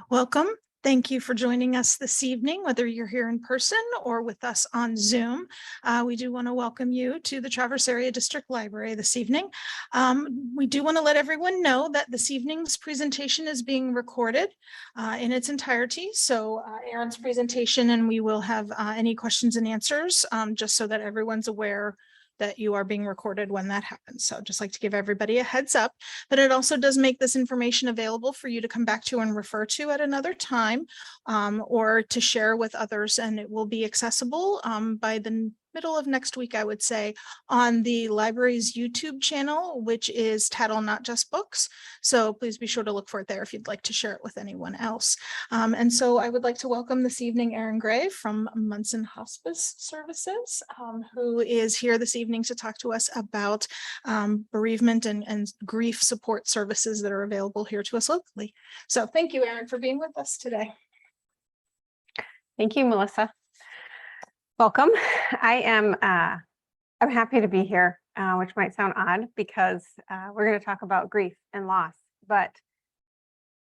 Welcome. Thank you for joining us this evening, whether you're here in person or with us on Zoom. We do want to welcome you to the Traverse Area District Library this evening. We do want to let everyone know that this evening's presentation is being recorded in its entirety. So Aaron's presentation, and we will have any questions and answers just so that everyone's aware that you are being recorded when that happens. So I'd just like to give everybody a heads up, but it also does make this information available for you to come back to and refer to at another time or to share with others. And it will be accessible by the middle of next week, I would say, on the library's YouTube channel, which is Tattle Not Just Books. So please be sure to look for it there if you'd like to share it with anyone else. And so I would like to welcome this evening Erin Gray from Munson Hospice Services, who is here this evening to talk to us about bereavement and grief support services that are available here to us locally. So thank you, Erin, for being with us today. Thank you, Melissa. Welcome. I'm happy to be here, which might sound odd because we're going to talk about grief and loss, but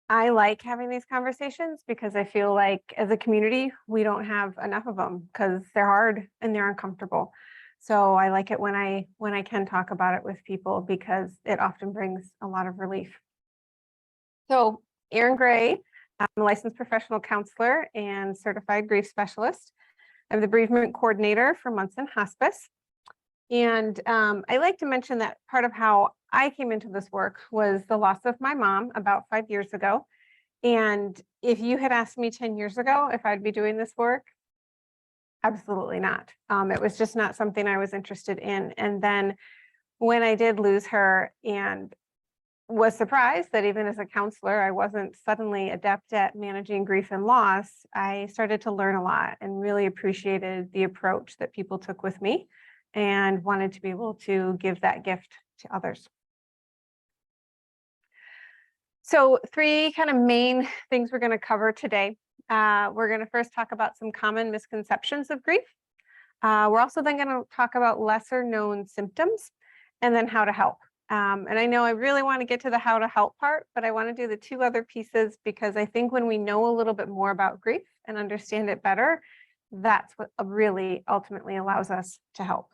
I like having these conversations because I feel like as a community, we don't have enough of them because they're hard and they're uncomfortable. So I like it when I can talk about it with people because it often brings a lot of relief. So Erin Gray, I'm a licensed professional counselor and certified grief specialist. I'm the bereavement coordinator for Munson Hospice. And I like to mention that part of how I came into this work was the loss of my mom about 5 years ago. And if you had asked me 10 years ago if I'd be doing this work, absolutely not. It was just not something I was interested in. And then when I did lose her and was surprised that even as a counselor, I wasn't suddenly adept at managing grief and loss, I started to learn a lot and really appreciated the approach that people took with me and wanted to be able to give that gift to others. So 3 kind of main things we're going to cover today. We're going to first talk about some common misconceptions of grief. We're also then going to talk about lesser known symptoms and then how to help. And I know I really want to get to the how to help part, but I want to do the 2 other pieces because I think when we know a little bit more about grief and understand it better, that's what really ultimately allows us to help.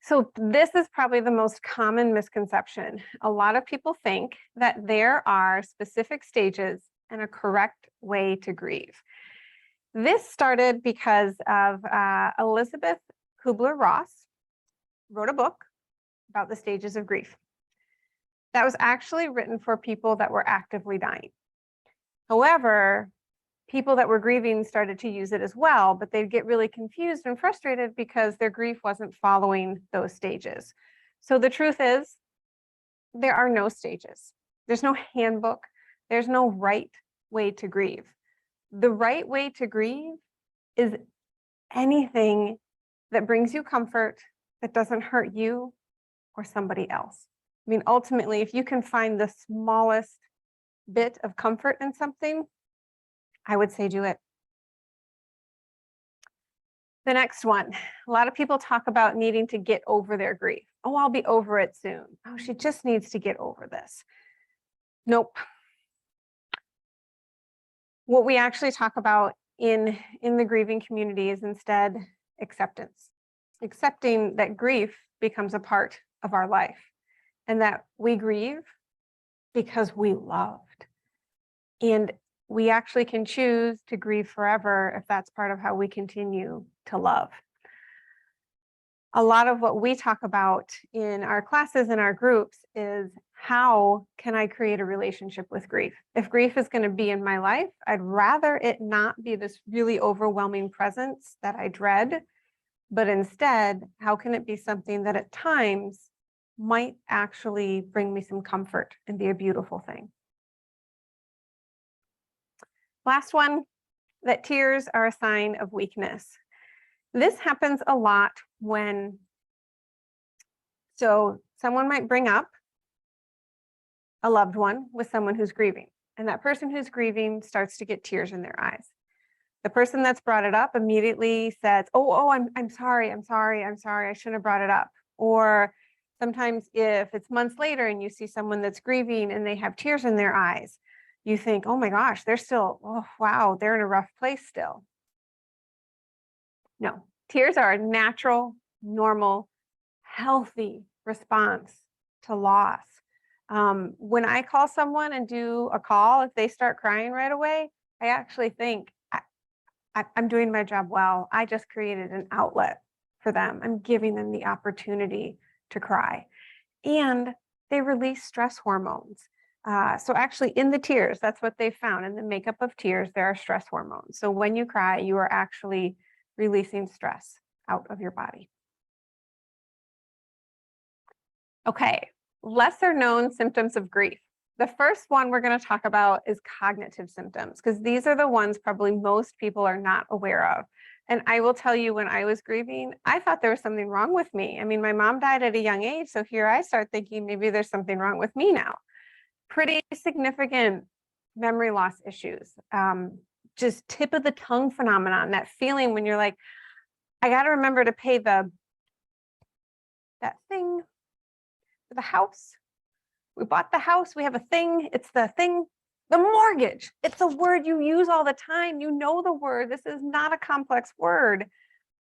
So this is probably the most common misconception. A lot of people think that there are specific stages and a correct way to grieve. This started because of Elizabeth Kubler-Ross wrote a book about the stages of grief. That was actually written for people that were actively dying. However, people that were grieving started to use it as well, but they'd get really confused and frustrated because their grief wasn't following those stages. So the truth is, there are no stages. There's no handbook. There's no right way to grieve. The right way to grieve is anything that brings you comfort, that doesn't hurt you or somebody else. I mean, ultimately, if you can find the smallest bit of comfort in something, I would say do it. The next one, a lot of people talk about needing to get over their grief. Oh, I'll be over it soon. Oh, she just needs to get over this. Nope. What we actually talk about in the grieving community is instead acceptance. Accepting that grief becomes a part of our life and that we grieve because we loved. And we actually can choose to grieve forever if that's part of how we continue to love. A lot of what we talk about in our classes and our groups is how can I create a relationship with grief? If grief is going to be in my life, I'd rather it not be this really overwhelming presence that I dread. But instead, how can it be something that at times might actually bring me some comfort and be a beautiful thing? Last one, that tears are a sign of weakness. This happens a lot when, so someone might bring up a loved one with someone who's grieving, and that person who's grieving starts to get tears in their eyes. The person that's brought it up immediately says, I'm sorry, I shouldn't have brought it up. Or Sometimes if it's months later and you see someone that's grieving and they have tears in their eyes, you think, oh my gosh, they're still, oh, wow, they're in a rough place still. No, tears are a natural, normal, healthy response to loss. When I call someone and do a call, if they start crying right away, I actually think I'm doing my job well. I just created an outlet for them. I'm giving them the opportunity to cry. And they release stress hormones. So actually in the tears, that's what they found. In the makeup of tears, there are stress hormones. So when you cry, you are actually releasing stress out of your body. Okay, lesser known symptoms of grief. The first one we're going to talk about is cognitive symptoms, because these are the ones probably most people are not aware of. And I will tell you, when I was grieving, I thought there was something wrong with me. I mean, my mom died at a young age, so here I start thinking maybe there's something wrong with me now. Pretty significant memory loss issues, just tip of the tongue phenomenon, that feeling when you're like, I got to remember to pay that thing for the house. We bought the house, we have a thing, it's the thing, the mortgage. It's a word you use all the time. You know the word. This is not a complex word.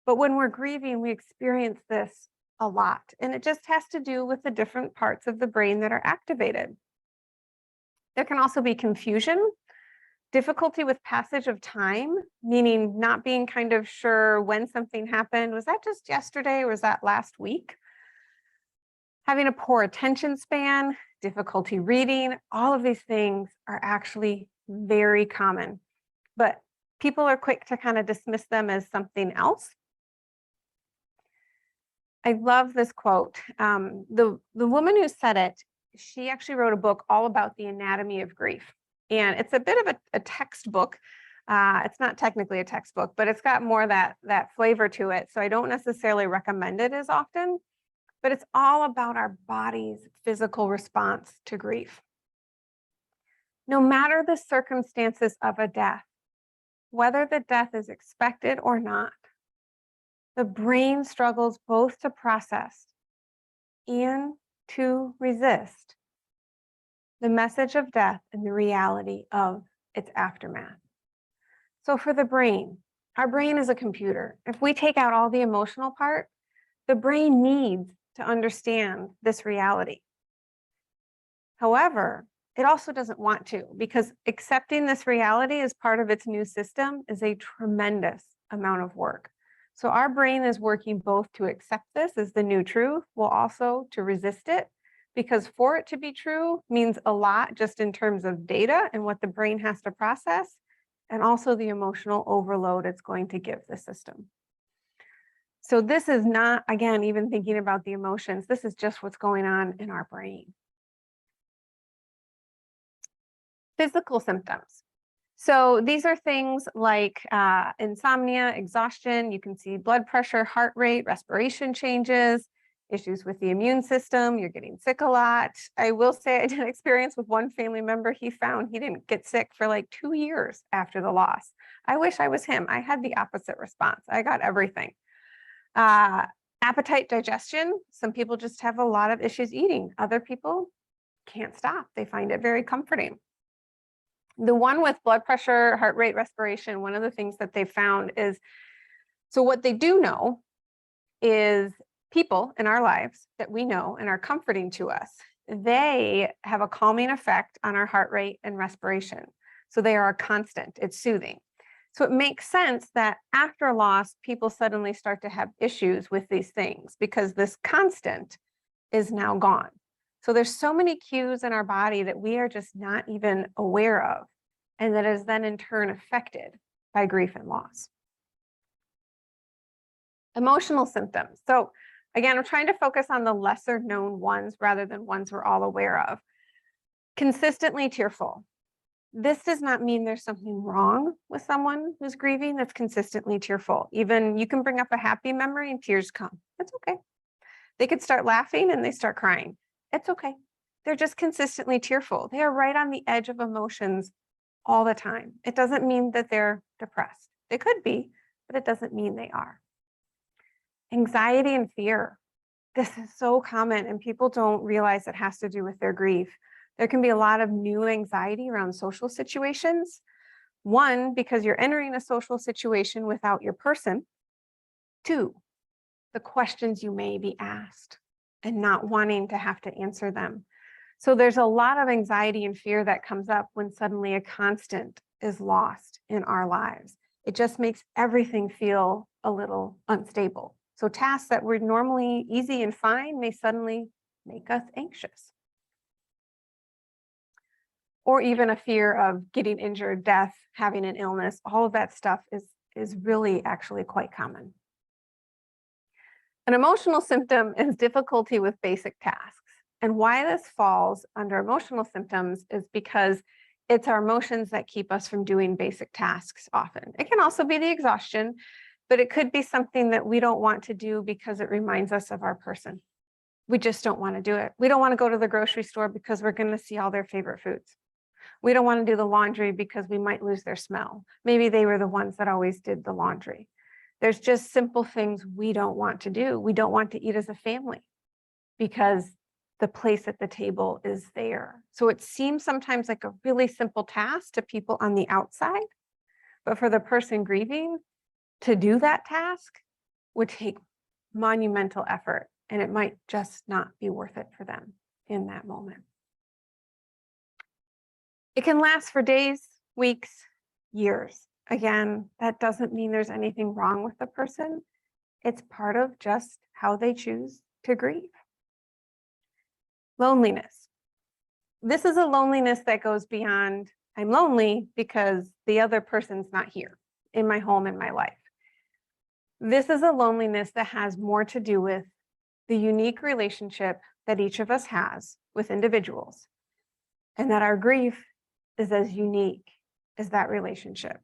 But when we're grieving, we experience this a lot. And it just has to do with the different parts of the brain that are activated. There can also be confusion, difficulty with passage of time, meaning not being kind of sure when something happened. Was that just yesterday or was that last week? Having a poor attention span, difficulty reading, all of these things are actually very common, but people are quick to kind of dismiss them as something else. I love this quote. The woman who said it, she actually wrote a book all about the anatomy of grief. And it's a bit of a textbook. It's not technically a textbook, but it's got more that flavor to it. So I don't necessarily recommend it as often. But it's all about our body's physical response to grief. No matter the circumstances of a death, whether the death is expected or not, the brain struggles both to process and to resist the message of death and the reality of its aftermath. So for the brain, our brain is a computer. If we take out all the emotional part, the brain needs to understand this reality. However, it also doesn't want to, because accepting this reality as part of its new system is a tremendous amount of work. So our brain is working both to accept this as the new truth, while also to resist it, because for it to be true means a lot just in terms of data and what the brain has to process, and also the emotional overload it's going to give the system. So this is not, again, even thinking about the emotions, this is just what's going on in our brain. Physical symptoms. So these are things like insomnia, exhaustion. You can see blood pressure, heart rate, respiration changes, issues with the immune system. You're getting sick a lot. I will say I did an experience with one family member. He found he didn't get sick for like 2 years after the loss. I wish I was him. I had the opposite response. I got everything. Appetite, digestion. Some people just have a lot of issues eating. Other people can't stop. They find it very comforting. The one with blood pressure, heart rate, respiration, one of the things that they found is, so what they do know is people in our lives that we know and are comforting to us, they have a calming effect on our heart rate and respiration. So they are a constant, it's soothing. So it makes sense that after a loss, people suddenly start to have issues with these things because this constant is now gone. So there's so many cues in our body that we are just not even aware of, and that is then in turn affected by grief and loss. Emotional symptoms. So again, I'm trying to focus on the lesser known ones rather than ones we're all aware of. Consistently tearful. This does not mean there's something wrong with someone who's grieving that's consistently tearful. Even you can bring up a happy memory and tears come. That's okay. They could start laughing and they start crying. It's okay. They're just consistently tearful. They are right on the edge of emotions all the time. It doesn't mean that they're depressed. They could be, but it doesn't mean they are. Anxiety and fear. this is so common and people don't realize it has to do with their grief. There can be a lot of new anxiety around social situations. One, because you're entering a social situation without your person. Two, the questions you may be asked and not wanting to have to answer them. So there's a lot of anxiety and fear that comes up when suddenly a constant is lost in our lives. It just makes everything feel a little unstable. So tasks that were normally easy and fine may suddenly make us anxious. Or even a fear of getting injured, death, having an illness, all of that stuff is really actually quite common. An emotional symptom is difficulty with basic tasks. And why this falls under emotional symptoms is because it's our emotions that keep us from doing basic tasks often. It can also be the exhaustion, but it could be something that we don't want to do because it reminds us of our person. We just don't want to do it. We don't want to go to the grocery store because we're going to see all their favorite foods. We don't want to do the laundry because we might lose their smell. Maybe they were the ones that always did the laundry. There's just simple things we don't want to do. We don't want to eat as a family because the place at the table is there. So it seems sometimes like a really simple task to people on the outside, but for the person grieving, to do that task would take monumental effort, and it might just not be worth it for them in that moment. It can last for days, weeks, years. Again, that doesn't mean there's anything wrong with the person. It's part of just how they choose to grieve. Loneliness. This is a loneliness that goes beyond, I'm lonely because the other person's not here in my home, in my life. This is a loneliness that has more to do with the unique relationship that each of us has with individuals, and that our grief is as unique as that relationship.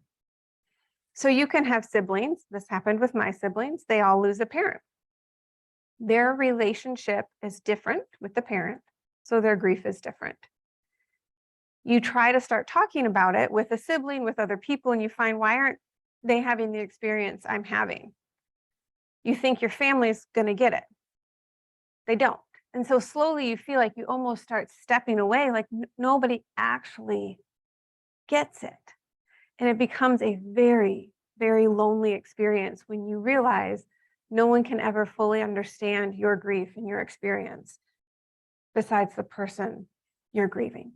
So you can have siblings. This happened with my siblings. They all lose a parent. Their relationship is different with the parent, so their grief is different. You try to start talking about it with a sibling, with other people, and you find, why aren't they having the experience I'm having? You think your family's going to get it. They don't. And so slowly you feel like you almost start stepping away, like nobody actually gets it. And it becomes a very, very lonely experience when you realize no one can ever fully understand your grief and your experience besides the person you're grieving.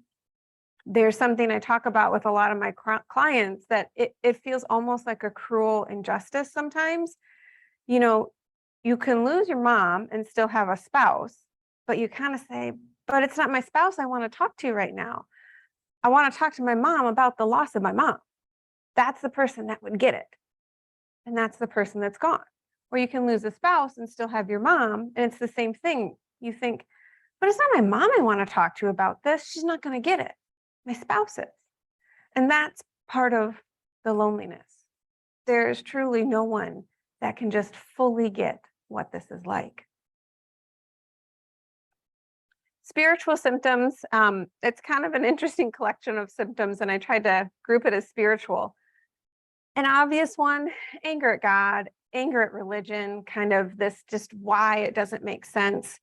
There's something I talk about with a lot of my clients that it feels almost like a cruel injustice sometimes. You know, you can lose your mom and still have a spouse, but you kind of say, but it's not my spouse I want to talk to right now. I want to talk to my mom about the loss of my mom. That's the person that would get it. And that's the person that's gone. Or you can lose a spouse and still have your mom, and it's the same thing. You think, but it's not my mom I want to talk to about this. She's not going to get it. My spouse is. And that's part of the loneliness. There is truly no one that can just fully get what this is like. Spiritual symptoms, it's kind of an interesting collection of symptoms, and I tried to group it as spiritual. An obvious one, anger at God, anger at religion, kind of this just why it doesn't make sense.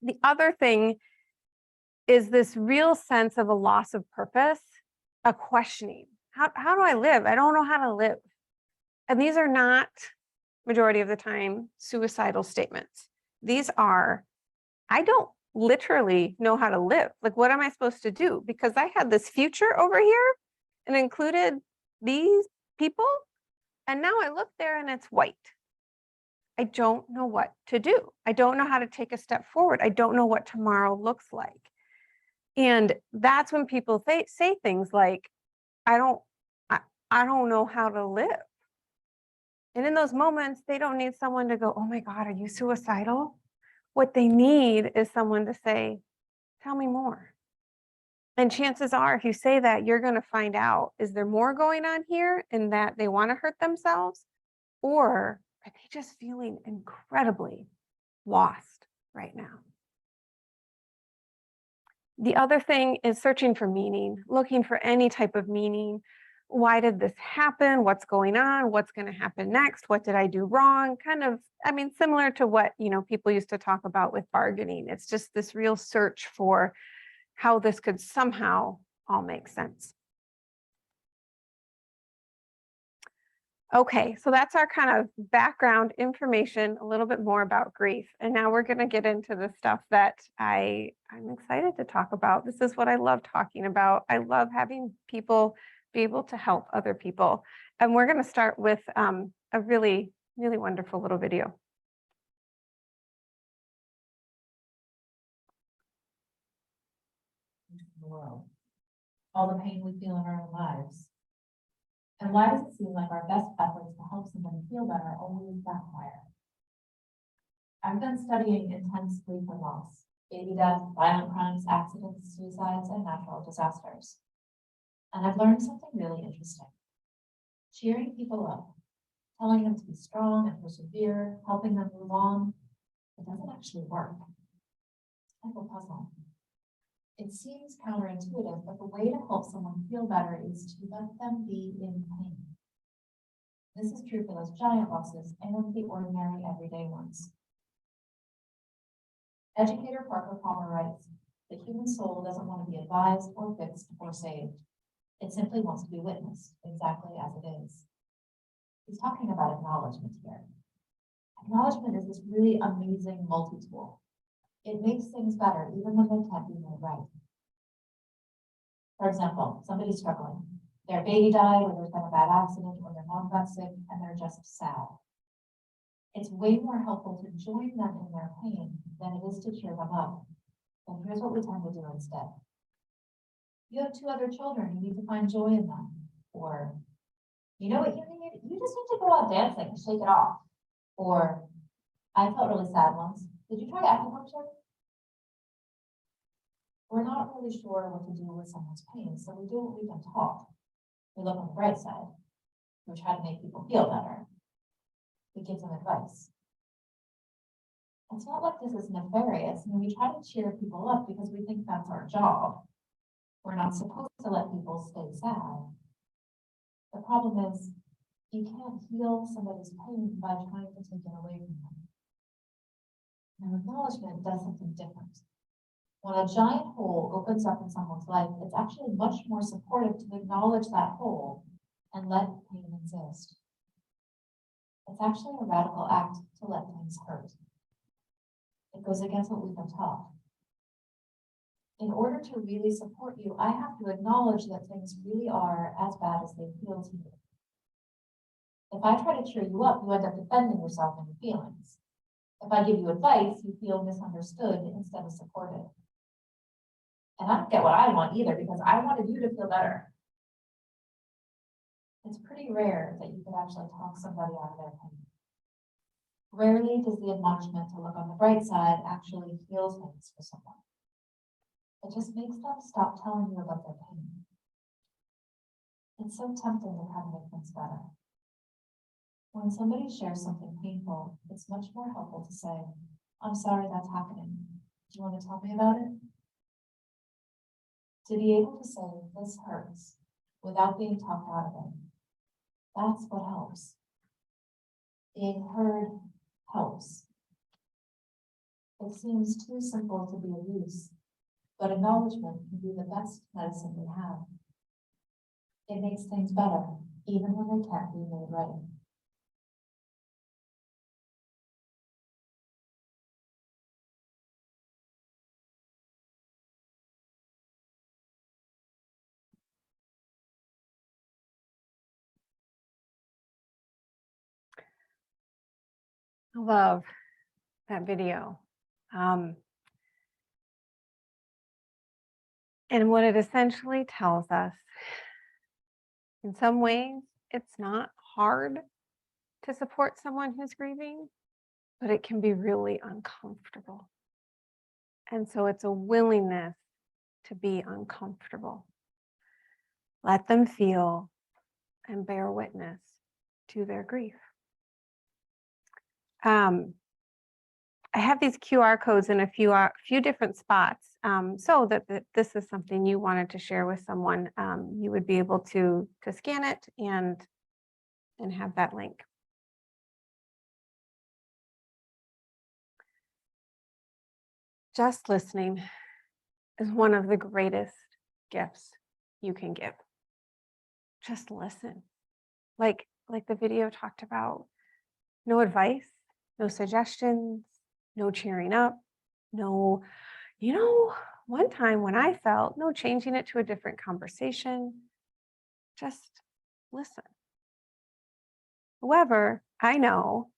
The other thing is this real sense of a loss of purpose, a questioning. How do I live? I don't know how to live. And these are not, majority of the time, suicidal statements. These are, I don't literally know how to live. Like, what am I supposed to do? Because I had this future over here and included these people, and now I look there and it's white. I don't know what to do. I don't know how to take a step forward. I don't know what tomorrow looks like. And that's when people say things like, I don't know how to live. And in those moments, they don't need someone to go, oh my God, are you suicidal? What they need is someone to say, tell me more. And chances are, if you say that, you're going to find out, is there more going on here in that they want to hurt themselves? Or are they just feeling incredibly lost right now? The other thing is searching for meaning, looking for any type of meaning. why did this happen? What's going on? What's going to happen next? What did I do wrong? Kind of, I mean, similar to what, people used to talk about with bargaining. It's just this real search for how this could somehow all make sense. Okay, so that's our kind of background information, a little bit more about grief. And now we're going to get into the stuff that I'm excited to talk about. This is what I love talking about. I love having people be able to help other people. And we're going to start with a really, really wonderful little video. The world, all the pain we feel in our own lives. And why does it seem like our best efforts to help somebody feel better always backfire? I've been studying intense grief and loss, baby death, violent crimes, accidents, suicides, and natural disasters. And I've learned something really interesting. Cheering people up, telling them to be strong and persevere, helping them move on, it doesn't actually work. It's kind of a puzzle. It seems counterintuitive, but the way to help someone feel better is to let them be in pain. This is true for those giant losses and the ordinary everyday ones. Educator Parker Palmer writes, the human soul doesn't want to be advised or fixed or saved. It simply wants to be witnessed exactly as it is. He's talking about acknowledgement here. Acknowledgement is this really amazing multi-tool. It makes things better even when they can't be made right. For example, somebody's struggling. Their baby died, or there's been a bad accident, or their mom got sick, and they're just sad. It's way more helpful to join them in their pain than it is to cheer them up. And here's what we tend to do instead. You have 2 other children, you need to find joy in them. Or, you know what you need? You just need to go out dancing and shake it off. Or, I felt really sad once. Did you try acupuncture? We're not really sure what to do with someone's pain, so we do what we've been taught. We look on the bright side. We try to make people feel better. We give them advice. It's not like this is nefarious. I mean, we try to cheer people up because we think that's our job. We're not supposed to let people stay sad. The problem is, you can't heal somebody's pain by trying to take it away from them. Now, acknowledgement does something different. When a giant hole opens up in someone's life, it's actually much more supportive to acknowledge that hole and let pain exist. It's actually a radical act to let things hurt. It goes against what we've been taught. In order to really support you, I have to acknowledge that things really are as bad as they feel to you. If I try to cheer you up, you end up defending yourself and your feelings. If I give you advice, you feel misunderstood instead of supported. And I don't get what I want either, because I wanted you to feel better. It's pretty rare that you could actually talk somebody out of their pain. Rarely does the admonishment to look on the bright side actually heal things for someone. It just makes them stop telling you about their pain. It's so tempting to try to make things better. When somebody shares something painful, it's much more helpful to say, I'm sorry that's happening. Do you want to tell me about it? To be able to say, this hurts, without being talked out of it, that's what helps. Being heard helps. It seems too simple to be of use, but acknowledgement can be the best medicine we have. It makes things better, even when they can't be made right. I love that video. And what it essentially tells us, in some ways, it's not hard to support someone who's grieving, but it can be really uncomfortable. And so it's a willingness to be uncomfortable. Let them feel and bear witness to their grief. I have these QR codes in a few different spots, so that this is something you wanted to share with someone, you would be able to scan it and have that link. Just listening is one of the greatest gifts you can give. Just listen. Like the video talked about, no advice, no suggestions, no cheering up, no, one time when I felt, no changing it to a different conversation, just listen. However, I know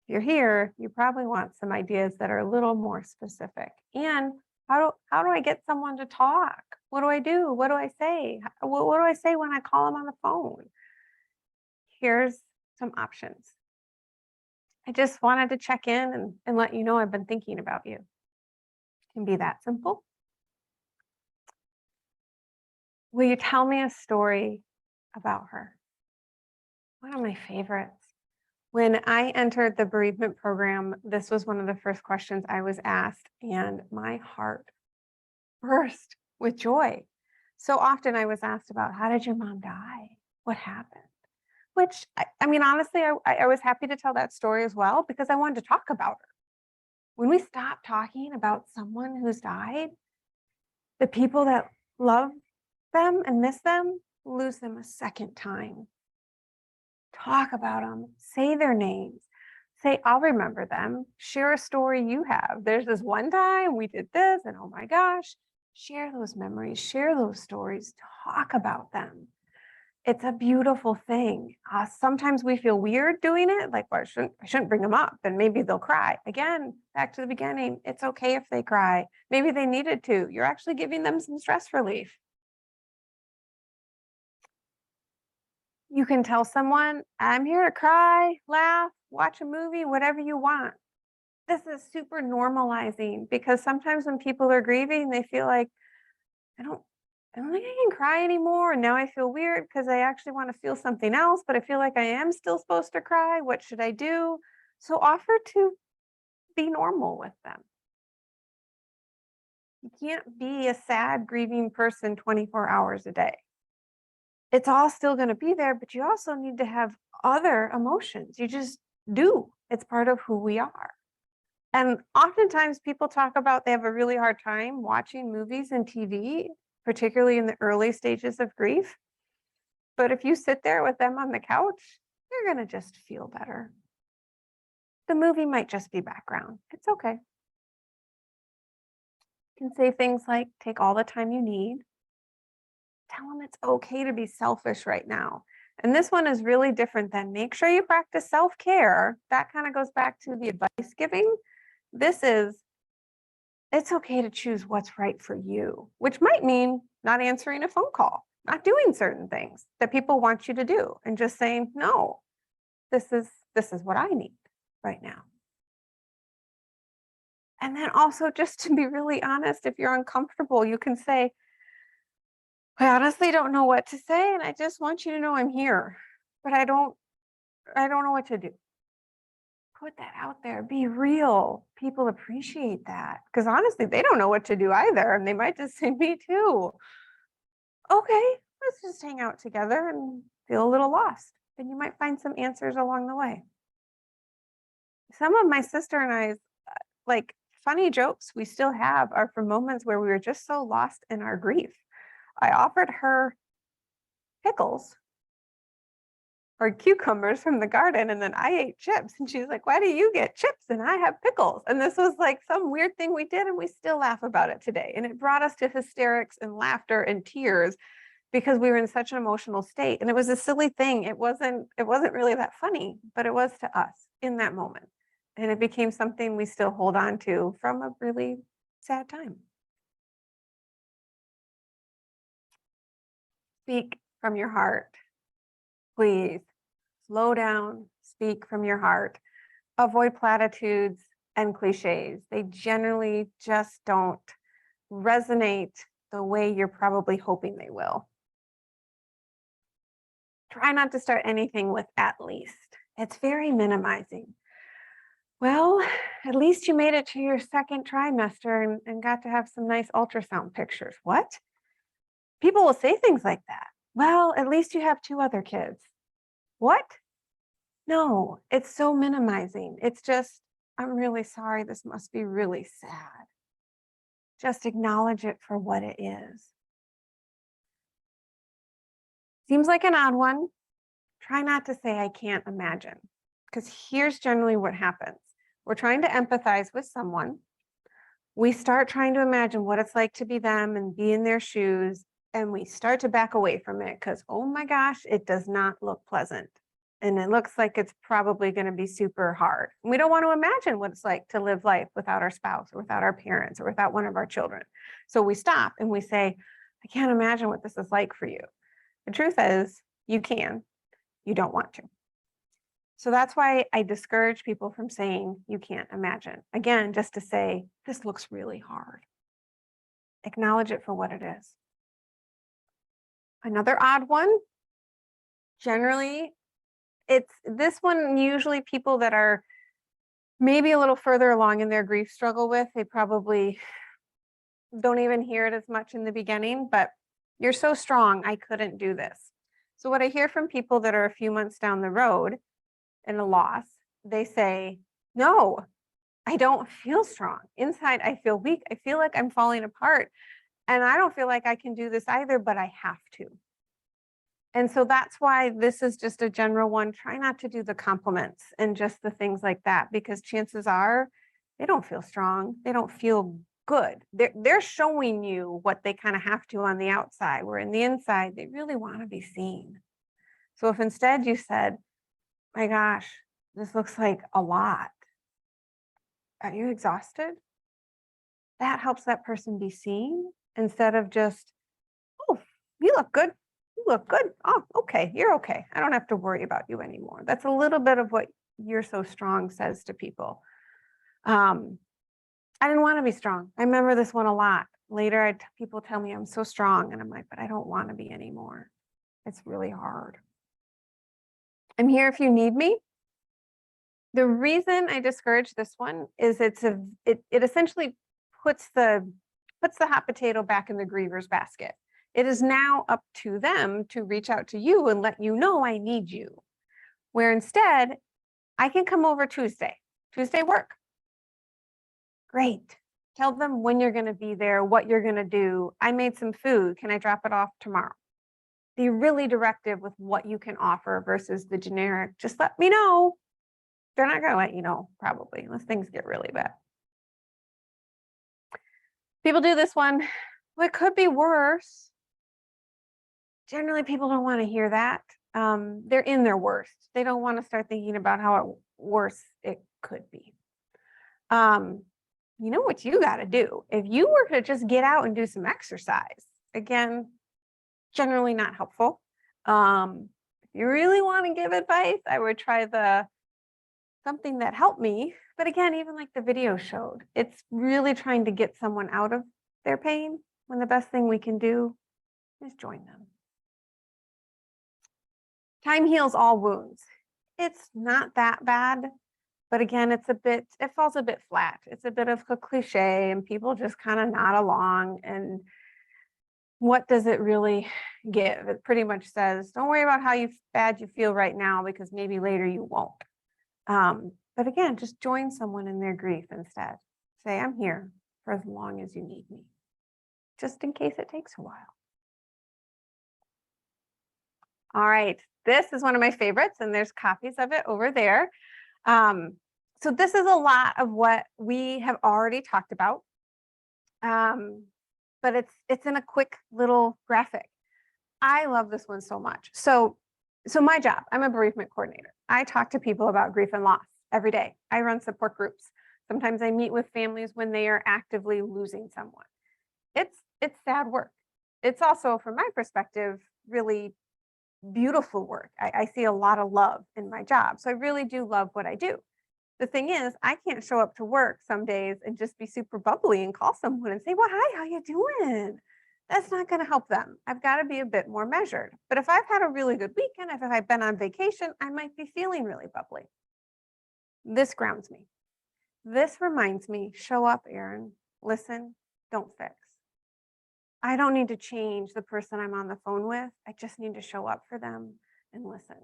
if you're here, you probably want some ideas that are a little more specific. And how do I get someone to talk? What do I do? What do I say? What do I say when I call them on the phone? Here's some options. I just wanted to check in and let you know I've been thinking about you. It can be that simple. Will you tell me a story about her? One of my favorites. When I entered the bereavement program, this was one of the first questions I was asked, and my heart burst with joy. So often I was asked about, how did your mom die? What happened? Which, I mean, honestly, I was happy to tell that story as well, because I wanted to talk about her. When we stop talking about someone who's died, the people that love them and miss them lose them a second time. Talk about them, say their names, say, I'll remember them, share a story you have. There's this one time we did this, and oh my gosh, share those memories, share those stories, talk about them. It's a beautiful thing. Sometimes we feel weird doing it, like, well, I shouldn't bring them up, and maybe they'll cry. Again, back to the beginning, it's okay if they cry. Maybe they needed to. You're actually giving them some stress relief. You can tell someone, I'm here to cry, laugh, watch a movie, whatever you want. This is super normalizing, because sometimes when people are grieving, they feel like, I don't think I can cry anymore. And now I feel weird because I actually want to feel something else, but I feel like I am still supposed to cry. What should I do? So offer to be normal with them. You can't be a sad, grieving person 24 hours a day. It's all still going to be there, but you also need to have other emotions. You just do. It's part of who we are. And oftentimes people talk about they have a really hard time watching movies and TV, particularly in the early stages of grief. But if you sit there with them on the couch, you're going to just feel better. The movie might just be background. It's okay. You can say things like, take all the time you need. Tell them it's okay to be selfish right now. And this one is really different than make sure you practice self-care. That kind of goes back to the advice giving. This is, it's okay to choose what's right for you, which might mean not answering a phone call, not doing certain things that people want you to do, and just saying, no, this is what I need right now. And then also, just to be really honest, if you're uncomfortable, you can say, I honestly don't know what to say, and I just want you to know I'm here, but I don't know what to do. Put that out there, be real. People appreciate that, because honestly, they don't know what to do either, and they might just say, me too. Okay, let's just hang out together and feel a little lost. And you might find some answers along the way. Some of my sister and I's like funny jokes we still have are from moments where we were just so lost in our grief. I offered her pickles or cucumbers from the garden, and then I ate chips. And she's like, why do you get chips and I have pickles? And this was like some weird thing we did, and we still laugh about it today. And it brought us to hysterics and laughter and tears, because we were in such an emotional state. And it was a silly thing. It wasn't really that funny, but it was to us in that moment. And it became something we still hold on to from a really sad time. Speak from your heart. Please slow down, speak from your heart. Avoid platitudes and cliches. They generally just don't resonate the way you're probably hoping they will. Try not to start anything with at least. It's very minimizing. well, at least you made it to your second trimester and got to have some nice ultrasound pictures. What? People will say things like that. Well, at least you have 2 other kids. What? No, it's so minimizing. It's just, I'm really sorry. This must be really sad. Just acknowledge it for what it is. Seems like an odd one. Try not to say, I can't imagine, because here's generally what happens. We're trying to empathize with someone. We start trying to imagine what it's like to be them and be in their shoes. And we start to back away from it because, oh my gosh, it does not look pleasant. And it looks like it's probably going to be super hard. And we don't want to imagine what it's like to live life without our spouse or without our parents or without one of our children. So we stop and we say, I can't imagine what this is like for you. The truth is, you can, you don't want to. So that's why I discourage people from saying you can't imagine. Again, just to say, this looks really hard. Acknowledge it for what it is. Another odd one, generally, it's this one, usually people that are maybe a little further along in their grief struggle with, they probably don't even hear it as much in the beginning, but you're so strong, I couldn't do this. So what I hear from people that are a few months down the road in a loss, they say, no, I don't feel strong. Inside, I feel weak. I feel like I'm falling apart. And I don't feel like I can do this either, but I have to. And so that's why this is just a general one. Try not to do the compliments and just the things like that, because chances are they don't feel strong. They don't feel good. They're showing you what they kind of have to on the outside, where in the inside, they really want to be seen. So if instead you said, my gosh, this looks like a lot. Are you exhausted? That helps that person be seen instead of just, oh, you look good. You look good. Oh, okay. You're okay. I don't have to worry about you anymore. That's a little bit of what you're so strong says to people. I didn't want to be strong. I remember this one a lot. Later, people tell me I'm so strong and I'm like, but I don't want to be anymore. It's really hard. I'm here if you need me. The reason I discourage this one is it essentially puts the hot potato back in the griever's basket. It is now up to them to reach out to you and let you know I need you. Where instead, I can come over Tuesday work. Great. Tell them when you're going to be there, what you're going to do. I made some food. Can I drop it off tomorrow? Be really directive with what you can offer versus the generic, just let me know. They're not going to let you know, probably, unless things get really bad. People do this one. Well, it could be worse. Generally, people don't want to hear that. They're in their worst. They don't want to start thinking about how worse it could be. You know what you got to do? If you were to just get out and do some exercise, again, generally not helpful. If you really want to give advice, I would try something that helped me. But again, even like the video showed, it's really trying to get someone out of their pain when the best thing we can do is join them. Time heals all wounds. It's not that bad, but again, it falls a bit flat. It's a bit of a cliche and people just kind of nod along. And what does it really give? It pretty much says, don't worry about how bad you feel right now, because maybe later you won't. But again, just join someone in their grief instead. Say, I'm here for as long as you need me, just in case it takes a while. All right, this is one of my favorites, and there's copies of it over there. So this is a lot of what we have already talked about, but it's in a quick little graphic. I love this one so much. So my job, I'm a bereavement coordinator. I talk to people about grief and loss every day. I run support groups. Sometimes I meet with families when they are actively losing someone. It's sad work. It's also, from my perspective, really beautiful work. I see a lot of love in my job. So I really do love what I do. The thing is, I can't show up to work some days and just be super bubbly and call someone and say, well, hi, how you doing? That's not going to help them. I've got to be a bit more measured. But if I've had a really good weekend, if I've been on vacation, I might be feeling really bubbly. This grounds me. This reminds me, show up, Aaron, listen, don't fix. I don't need to change the person I'm on the phone with. I just need to show up for them and listen.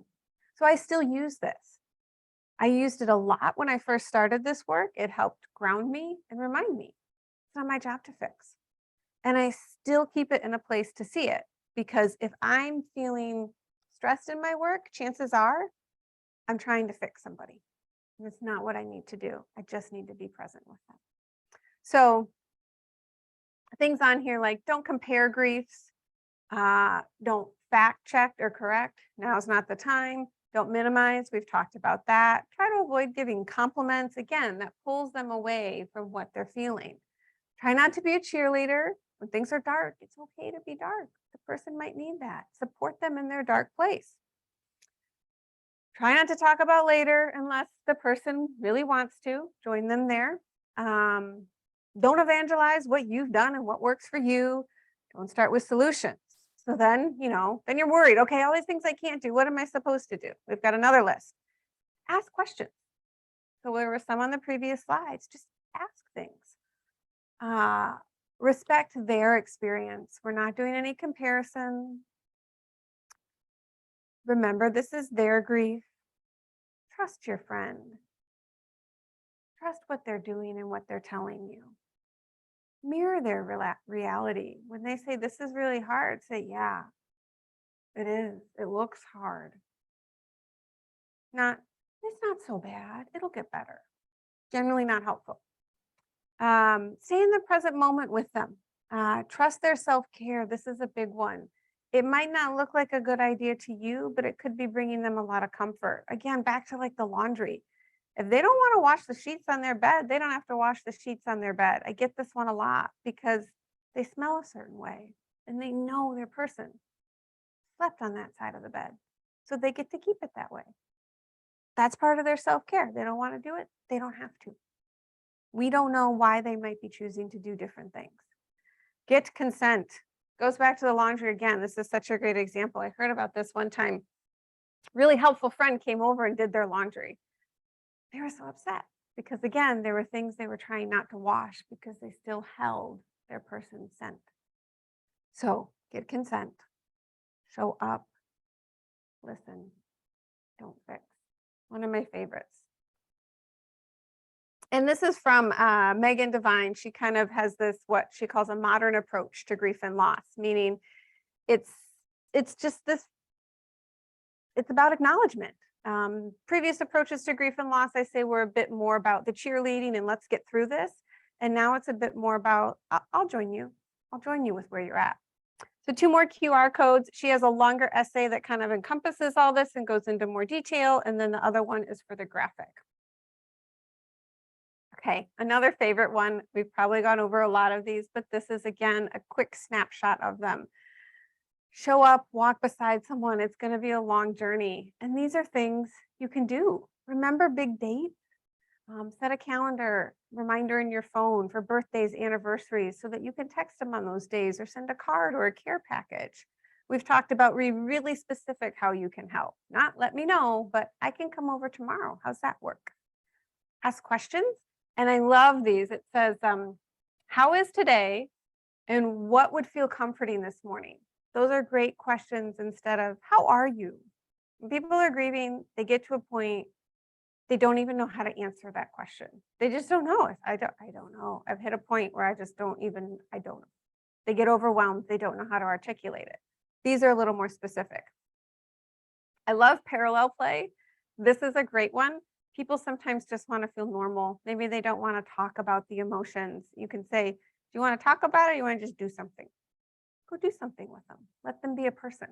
So I still use this. I used it a lot when I first started this work. It helped ground me and remind me it's not my job to fix. And I still keep it in a place to see it, because if I'm feeling stressed in my work, chances are I'm trying to fix somebody. And it's not what I need to do. I just need to be present with them. So things on here like don't compare griefs, don't fact check or correct. Now's not the time. Don't minimize. We've talked about that. Try to avoid giving compliments. Again, that pulls them away from what they're feeling. Try not to be a cheerleader. When things are dark, it's okay to be dark. The person might need that. Support them in their dark place. Try not to talk about later unless the person really wants to. Join them there. Don't evangelize what you've done and what works for you. Don't start with solutions. So then, then you're worried. Okay, all these things I can't do. What am I supposed to do? We've got another list. Ask questions. So there were some on the previous slides. Just ask things. Respect their experience. We're not doing any comparison. Remember, this is their grief. Trust your friend. Trust what they're doing and what they're telling you. Mirror their reality. When they say this is really hard, say, yeah, it is. It looks hard. It's not so bad. It'll get better. Generally not helpful. Stay in the present moment with them. Trust their self-care. This is a big one. It might not look like a good idea to you, but it could be bringing them a lot of comfort. Again, back to like the laundry. If they don't want to wash the sheets on their bed, they don't have to wash the sheets on their bed. I get this one a lot because they smell a certain way and they know their person slept on that side of the bed. So they get to keep it that way. That's part of their self-care. They don't want to do it. They don't have to. We don't know why they might be choosing to do different things. Get consent. Goes back to the laundry again. This is such a great example. I heard about this one time. Really helpful friend came over and did their laundry. They were so upset because, again, there were things they were trying not to wash because they still held their person's scent. So get consent, show up, listen, don't fix. One of my favorites. And this is from Megan Devine. She kind of has this, what she calls a modern approach to grief and loss, meaning it's just this, it's about acknowledgement. Previous approaches to grief and loss, I say, were a bit more about the cheerleading and let's get through this. And now it's a bit more about, I'll join you. I'll join you with where you're at. So 2 more QR codes. She has a longer essay that kind of encompasses all this and goes into more detail. And then the other one is for the graphic. Okay, another favorite one. We've probably gone over a lot of these, but this is, again, a quick snapshot of them. Show up, walk beside someone. It's going to be a long journey. And these are things you can do. Remember big dates. Set a calendar reminder in your phone for birthdays, anniversaries, so that you can text them on those days or send a card or a care package. We've talked about really specific how you can help. Not let me know, but I can come over tomorrow. How's that work? Ask questions. And I love these. It says, how is today and what would feel comforting this morning? Those are great questions instead of how are you? When people are grieving, they get to a point they don't even know how to answer that question. They just don't know. I don't know. I've hit a point where I just don't know. They get overwhelmed. They don't know how to articulate it. These are a little more specific. I love parallel play. This is a great one. People sometimes just want to feel normal. Maybe they don't want to talk about the emotions. You can say, do you want to talk about it or you want to just do something? Go do something with them. Let them be a person.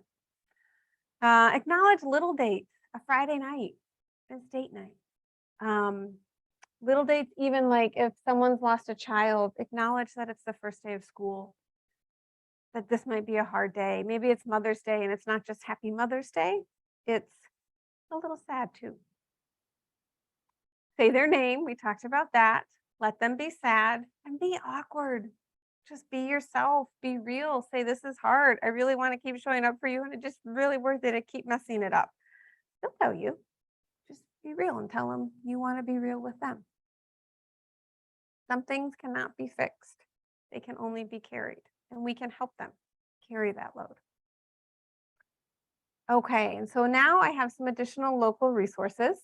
Acknowledge little dates. A Friday night is date night. Little dates, even like if someone's lost a child, acknowledge that it's the first day of school, that this might be a hard day. Maybe it's Mother's Day and it's not just Happy Mother's Day. It's a little sad too. Say their name. We talked about that. Let them be sad and be awkward. Just be yourself. Be real. Say, this is hard. I really want to keep showing up for you and it's just really worth it to keep messing it up. They'll tell you. Just be real and tell them you want to be real with them. Some things cannot be fixed. They can only be carried, and we can help them carry that load. Okay, and so now I have some additional local resources.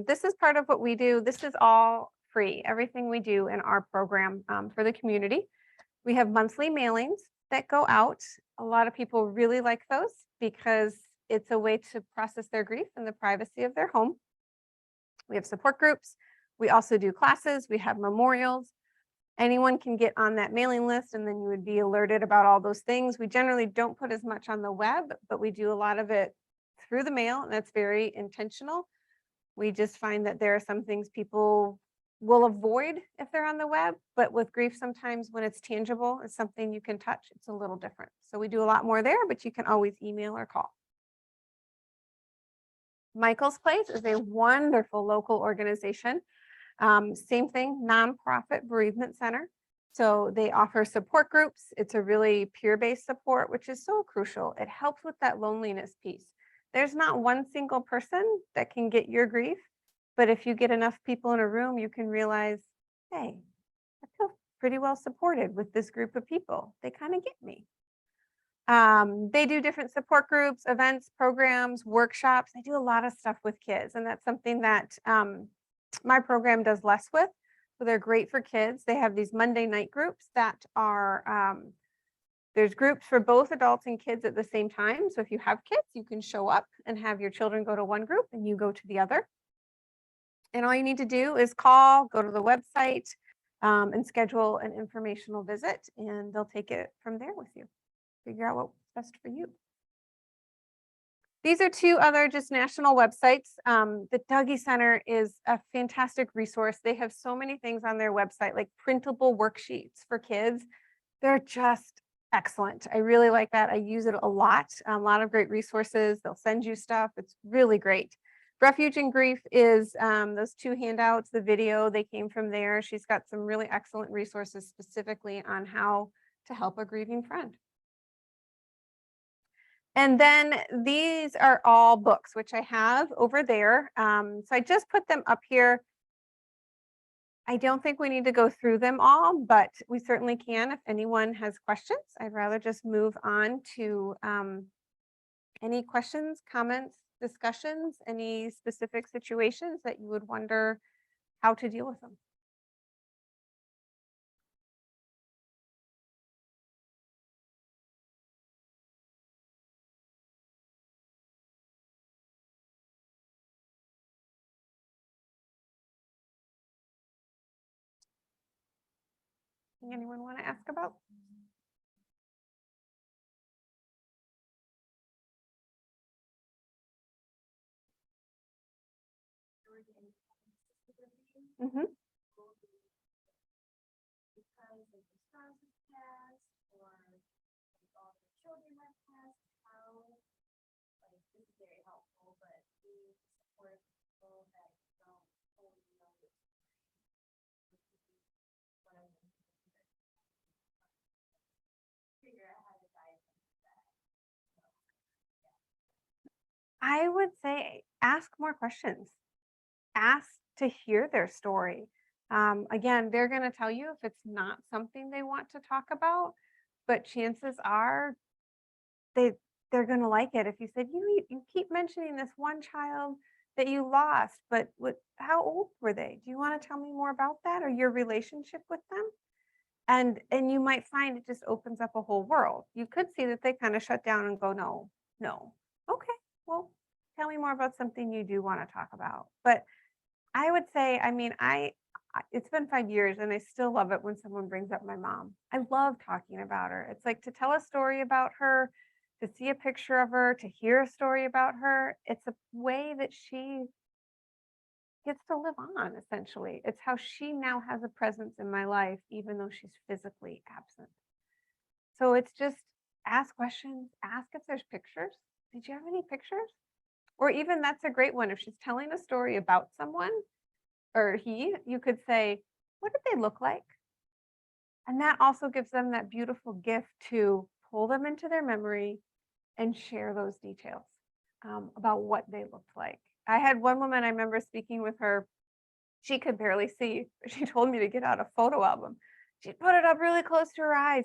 This is part of what we do. This is all free, everything we do in our program for the community. We have monthly mailings that go out. A lot of people really like those because it's a way to process their grief in the privacy of their home. We have support groups. We also do classes. We have memorials. Anyone can get on that mailing list, and then you would be alerted about all those things. We generally don't put as much on the web, but we do a lot of it through the mail, and that's very intentional. We just find that there are some things people will avoid if they're on the web, but with grief, sometimes when it's tangible, it's something you can touch, it's a little different. So we do a lot more there, but you can always email or call. Michael's Place is a wonderful local organization. Same thing, nonprofit bereavement center. So they offer support groups. It's a really peer-based support, which is so crucial. It helps with that loneliness piece. There's not one single person that can get your grief, but if you get enough people in a room, you can realize, hey, I feel pretty well supported with this group of people. They kind of get me. They do different support groups, events, programs, workshops. They do a lot of stuff with kids, and that's something that my program does less with. So they're great for kids. They have these Monday night groups that are, there's groups for both adults and kids at the same time. So if you have kids, you can show up and have your children go to one group and you go to the other. And all you need to do is call, go to the website, and schedule an informational visit, and they'll take it from there with you. Figure out what's best for you. These are two other just national websites. The Dougie Center is a fantastic resource. They have so many things on their website, like printable worksheets for kids. They're just excellent. I really like that. I use it a lot of great resources. They'll send you stuff. It's really great. Refuge and Grief is those two handouts, the video, they came from there. She's got some really excellent resources specifically on how to help a grieving friend. And then these are all books, which I have over there. So I just put them up here. I don't think we need to go through them all, but we certainly can if anyone has questions. I'd rather just move on to any questions, comments, discussions, any specific situations that you would wonder how to deal with them. Anyone want to ask about? Mm-hmm. I would say ask more questions. Ask to hear their story. Again, they're going to tell you if it's not something they want to talk about, but chances are they're going to like it. If you said, you keep mentioning this one child that you lost, but how old were they? Do you want to tell me more about that or your relationship with them? And you might find it just opens up a whole world. You could see that they kind of shut down and go, no. Okay, well, tell me more about something you do want to talk about. But I would say, I mean, it's been 5 years and I still love it when someone brings up my mom. I love talking about her. It's like to tell a story about her, to see a picture of her, to hear a story about her. It's a way that she gets to live on, essentially. It's how she now has a presence in my life, even though she's physically absent. So it's just ask questions, ask if there's pictures. Did you have any pictures? Or even that's a great one. If she's telling a story about someone or you could say, what did they look like? And that also gives them that beautiful gift to pull them into their memory and share those details about what they looked like. I had one woman, I remember speaking with her She could barely see. She told me to get out a photo album. She put it up really close to her eyes.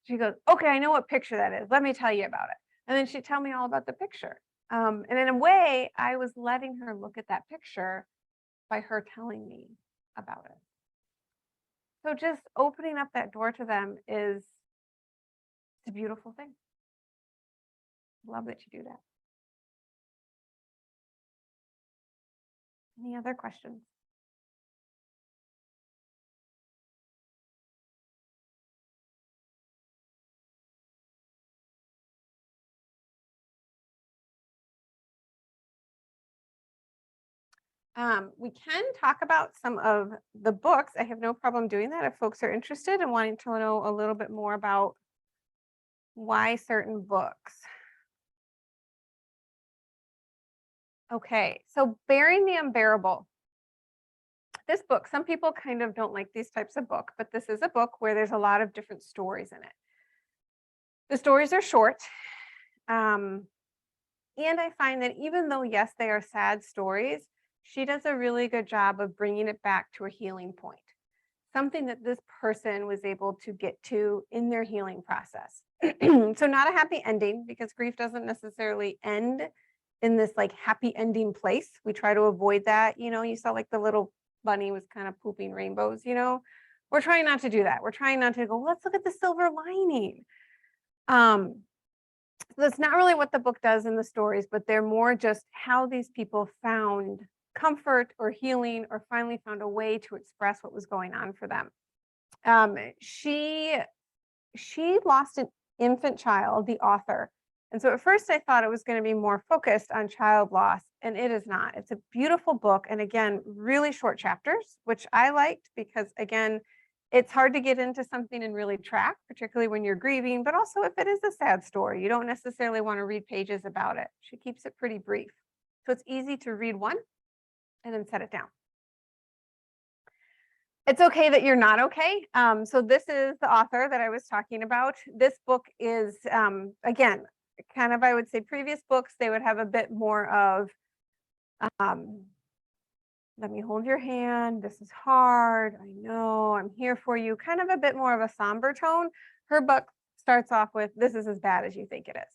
She goes, okay, I know what picture that is. Let me tell you about it. And then she'd tell me all about the picture. And in a way, I was letting her look at that picture by her telling me about it. So just opening up that door to them is a beautiful thing. Love that you do that. Any other questions? We can talk about some of the books. I have no problem doing that if folks are interested and wanting to know a little bit more about why certain books. Okay, so Bearing the Unbearable. This book, some people kind of don't like these types of book, but this is a book where there's a lot of different stories in it. The stories are short. And I find that even though, yes, they are sad stories, she does a really good job of bringing it back to a healing point, something that this person was able to get to in their healing process. So not a happy ending, because grief doesn't necessarily end in this like happy ending place. We try to avoid that. You know, you saw like the little bunny was kind of pooping rainbows, you know, we're trying not to do that. We're trying not to go, let's look at the silver lining. So that's not really what the book does in the stories, but they're more just how these people found comfort or healing, or finally found a way to express what was going on for them. She lost an infant child, the author. And so at first I thought it was going to be more focused on child loss, and it is not. It's a beautiful book. And again, really short chapters, which I liked because again, it's hard to get into something and really track, particularly when you're grieving, but also if it is a sad story, you don't necessarily want to read pages about it. She keeps it pretty brief. So it's easy to read one and then set it down. It's okay that you're not okay. So this is the author that I was talking about. This book is, again, kind of, I would say previous books, they would have a bit more of, let me hold your hand. This is hard. I know, I'm here for you. Kind of a bit more of a somber tone. Her book starts off with, this is as bad as you think it is.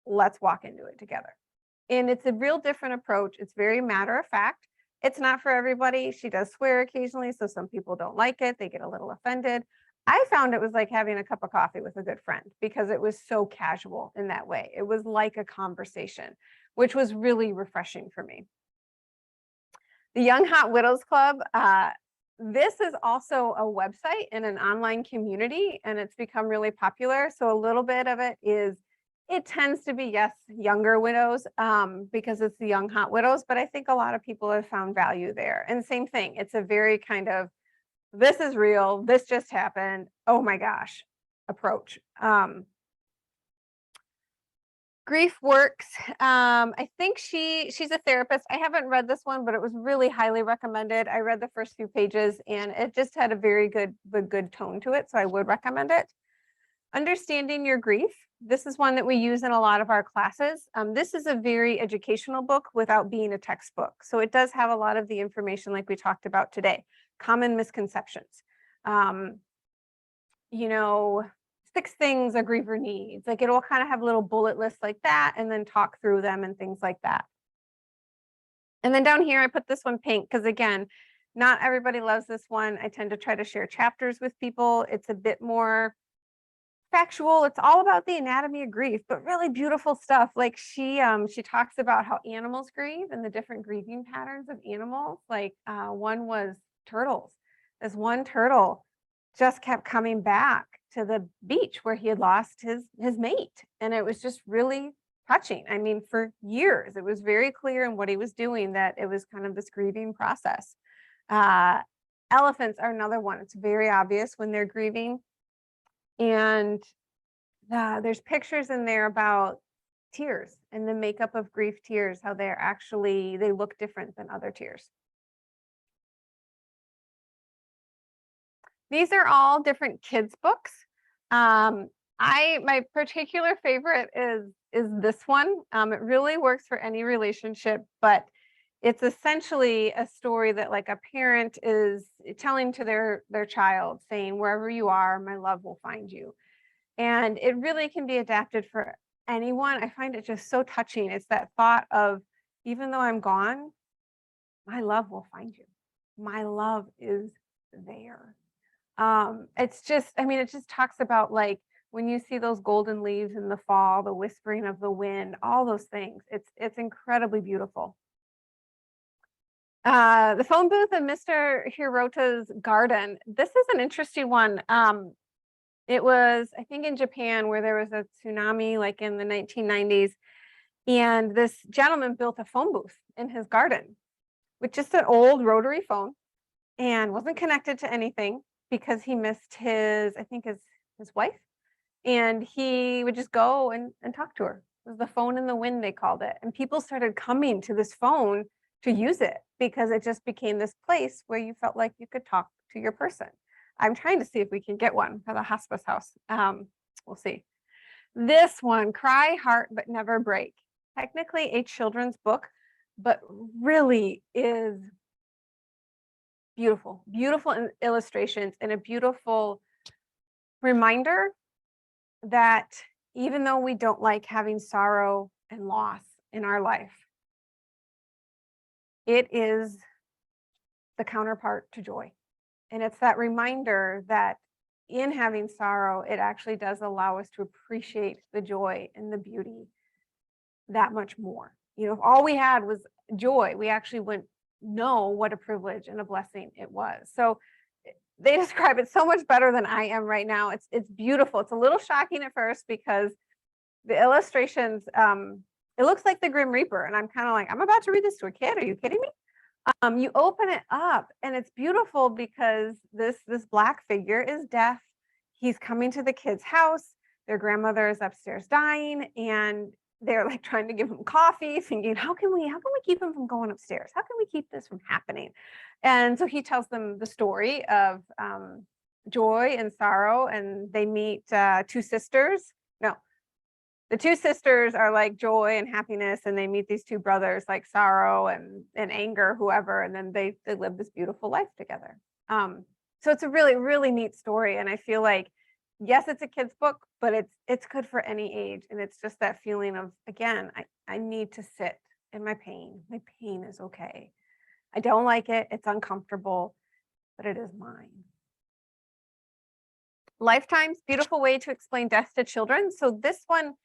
Let's walk into it together. And it's a real different approach. It's very matter of fact. It's not for everybody. She does swear occasionally, so some people don't like it. They get a little offended. I found it was like having a cup of coffee with a good friend because it was so casual in that way. It was like a conversation, which was really refreshing for me. The Young Hot Widows Club. This is also a website and an online community, and it's become really popular. So a little bit of it is, it tends to be, yes, younger widows, because it's the Young Hot Widows, but I think a lot of people have found value there. And same thing, it's a very kind of, this is real, this just happened, oh my gosh, approach. Grief Works. I think she's a therapist. I haven't read this one, but it was really highly recommended. I read the first few pages and it just had a very good tone to it. So I would recommend it. Understanding Your Grief. This is one that we use in a lot of our classes. This is a very educational book without being a textbook. So it does have a lot of the information like we talked about today. Common misconceptions. You know, 6 things a griever needs. Like it will kind of have little bullet lists like that and then talk through them and things like that. And then down here, I put this one pink because again, not everybody loves this one. I tend to try to share chapters with people. It's a bit more factual. It's all about the anatomy of grief, but really beautiful stuff. Like she talks about how animals grieve and the different grieving patterns of animals. Like one was turtles. This one turtle just kept coming back to the beach where he had lost his mate. And it was just really touching. I mean, for years, it was very clear in what he was doing that it was kind of this grieving process. Elephants are another one. It's very obvious when they're grieving. And there's pictures in there about tears and the makeup of grief tears, how they're actually, they look different than other tears. These are all different kids books. My particular favorite is this one. It really works for any relationship, but It's essentially a story that like a parent is telling to their child, saying, wherever you are, my love will find you. And it really can be adapted for anyone. I find it just so touching. It's that thought of, even though I'm gone, my love will find you. My love is there. It's just, I mean, it just talks about like when you see those golden leaves in the fall, the whispering of the wind, all those things. It's incredibly beautiful. The phone booth in Mr. Hirota's garden. This is an interesting one. It was, I think, in Japan, where there was a tsunami like in the 1990s. And this gentleman built a phone booth in his garden with just an old rotary phone and wasn't connected to anything because he missed his, I think his wife. And he would just go and talk to her. It was the phone in the wind, they called it. And people started coming to this phone to use it because it just became this place where you felt like you could talk to your person. I'm trying to see if we can get one for the hospice house. We'll see. This one, Cry, Heart, But Never Break. Technically a children's book, but really is beautiful, beautiful illustrations and a beautiful reminder that even though we don't like having sorrow and loss in our life, it is the counterpart to joy. And it's that reminder that in having sorrow, it actually does allow us to appreciate the joy and the beauty that much more. You know, if all we had was joy, we actually wouldn't know what a privilege and a blessing it was. So they describe it so much better than I am right now. It's beautiful. It's a little shocking at first because the illustrations, it looks like the Grim Reaper. And I'm kind of like, I'm about to read this to a kid. Are you kidding me? You open it up and it's beautiful because this black figure is deaf. He's coming to the kid's house. Their grandmother is upstairs dying, and they're like trying to give him coffee, thinking, how can we keep him from going upstairs? How can we keep this from happening? And so he tells them the story of joy and sorrow, and they meet two sisters. No, the two sisters are like joy and happiness, and they meet these two brothers like sorrow and anger, whoever, and then they live this beautiful life together. So it's a really, really neat story. And I feel like, yes, it's a kid's book, but it's good for any age. And it's just that feeling of, again, I need to sit in my pain. My pain is okay. I don't like it. It's uncomfortable, but it is mine. Lifetime's Beautiful Way to Explain Death to Children. So this one,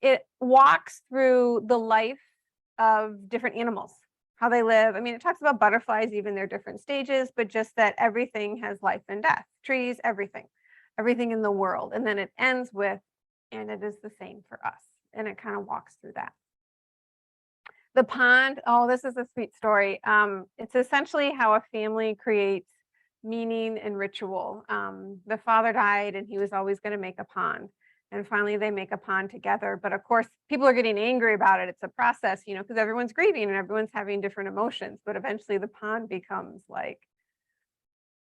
it walks through the life of different animals, how they live. I mean, it talks about butterflies, even their different stages, but just that everything has life and death, trees, everything in the world. And then it ends with, and it is the same for us. And it kind of walks through that. The Pond. Oh, this is a sweet story. It's essentially how a family creates meaning and ritual. The father died and he was always going to make a pond. And finally they make a pond together. But of course, people are getting angry about it. It's a process, you know, because everyone's grieving and everyone's having different emotions. But eventually the pond becomes like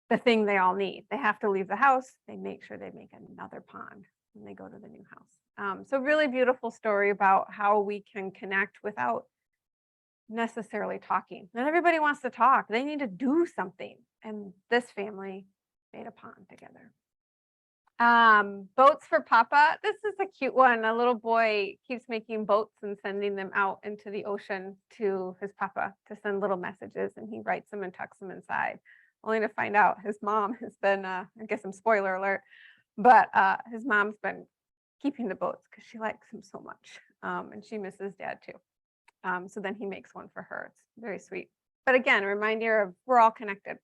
the thing they all need. They have to leave the house. They make sure they make another pond when they go to the new house. So really beautiful story about how we can connect without necessarily talking. Not everybody wants to talk. They need to do something. And this family made a pond together. Boats for Papa. This is a cute one. A little boy keeps making boats and sending them out into the ocean to his papa to send little messages, and he writes them and tucks them inside, only to find out his mom has been, I guess some spoiler alert, but his mom's been keeping the boats because she likes him so much, and she misses dad too. So then he makes one for her. It's very sweet. But again, a reminder of we're all connected.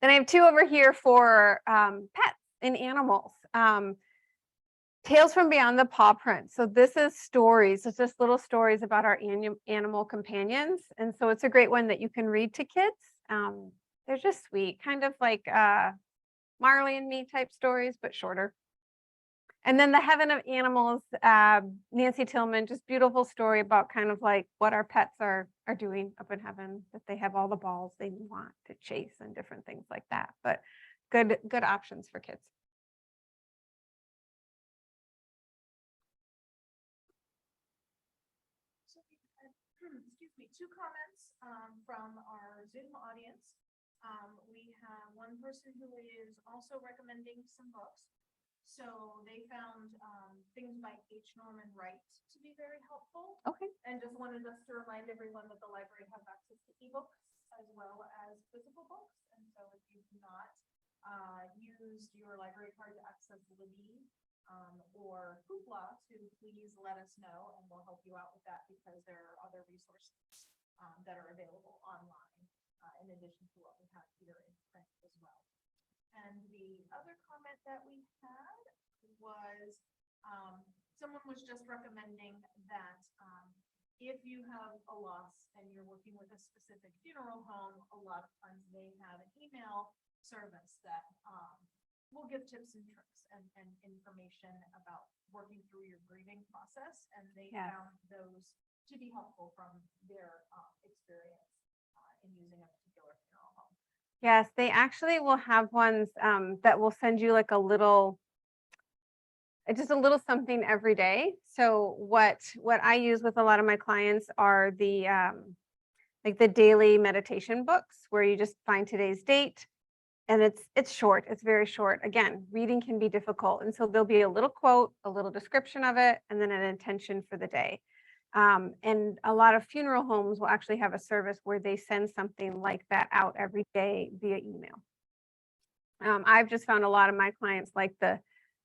Then I have two over here for pets and animals. Tales from Beyond the Paw Print. So this is stories. It's just little stories about our animal companions. And so it's a great one that you can read to kids. They're just sweet, kind of like Marley and Me type stories, but shorter. And then The Heaven of Animals, Nancy Tillman, just beautiful story about kind of like what our pets are doing up in heaven, that they have all the balls they want to chase and different things like that. But good options for kids. excuse me, two comments from our Zoom audience. We have one person who is also recommending some books. So they found things by H. Norman Wright to be very helpful. Okay. And just wanted us to remind everyone that the library has access to ebooks as well as physical books. And so if you've not used your library card to access Libby or Hoopla, to please let us know and we'll help you out with that, because there are other resources that are available online in addition to what we have here in print as well. And the other comment that we had was someone was just recommending that if you have a loss and you're working with a specific funeral home, a lot of times they have an email service that will give tips and tricks and information about working through your grieving process. And they found those to be helpful from their experience in using a particular funeral home. Yes, they actually will have ones that will send you like a little, just a little something every day. So what I use with a lot of my clients are the like the daily meditation books, where you just find today's date, and it's short. It's very short. Again, reading can be difficult, and so there'll be a little quote, a little description of it, and then an intention for the day. And a lot of funeral homes will actually have a service where they send something like that out every day via email. I've just found a lot of my clients they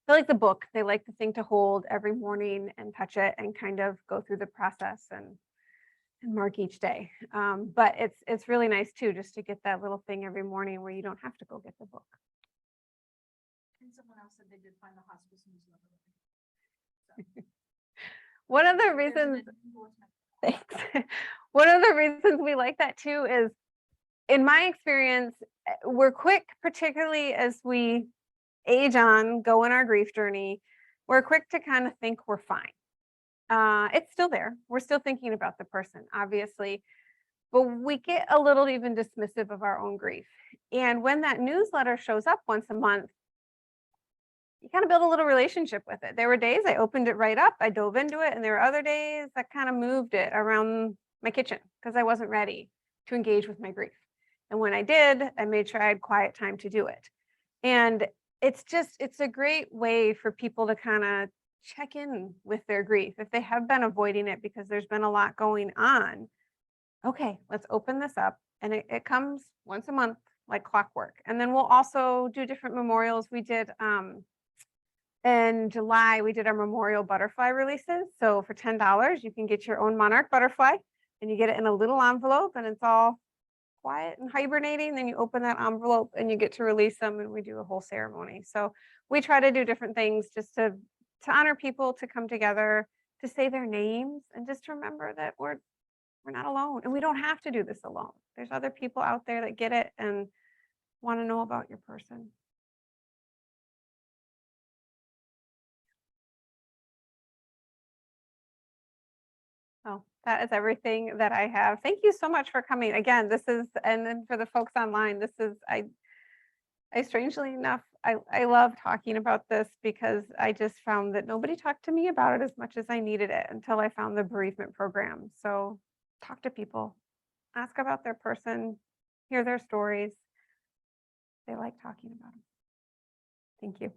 like the book. They like the thing to hold every morning and touch it and kind of go through the process and mark each day. But it's really nice too, just to get that little thing every morning where you don't have to go get the book. And someone else said they did find the hospice newsletter. So. One of the reasons, thanks. One of the reasons we like that too is, in my experience, we're quick, particularly as we age on, go in our grief journey, we're quick to kind of think we're fine. It's still there. We're still thinking about the person, obviously, but we get a little even dismissive of our own grief. And when that newsletter shows up once a month, you kind of build a little relationship with it. There were days I opened it right up, I dove into it, and there were other days that kind of moved it around my kitchen because I wasn't ready to engage with my grief. And when I did, I made sure I had quiet time to do it. And it's a great way for people to kind of check in with their grief. If they have been avoiding it because there's been a lot going on, okay, let's open this up. And it comes once a month like clockwork. And then we'll also do different memorials. We did, in July, we did our memorial butterfly releases. So for $10, you can get your own monarch butterfly, and you get it in a little envelope, and it's all quiet and hibernating. Then you open that envelope and you get to release them, and we do a whole ceremony. So we try to do different things just to honor people, to come together, to say their names, and just remember that we're not alone, and we don't have to do this alone. There's other people out there that get it and want to know about your person. Oh, that is everything that I have. Thank you so much for coming. Again, and then for the folks online, I strangely enough, I love talking about this because I just found that nobody talked to me about it as much as I needed it until I found the bereavement program. So talk to people, ask about their person, hear their stories. They like talking about them. Thank you.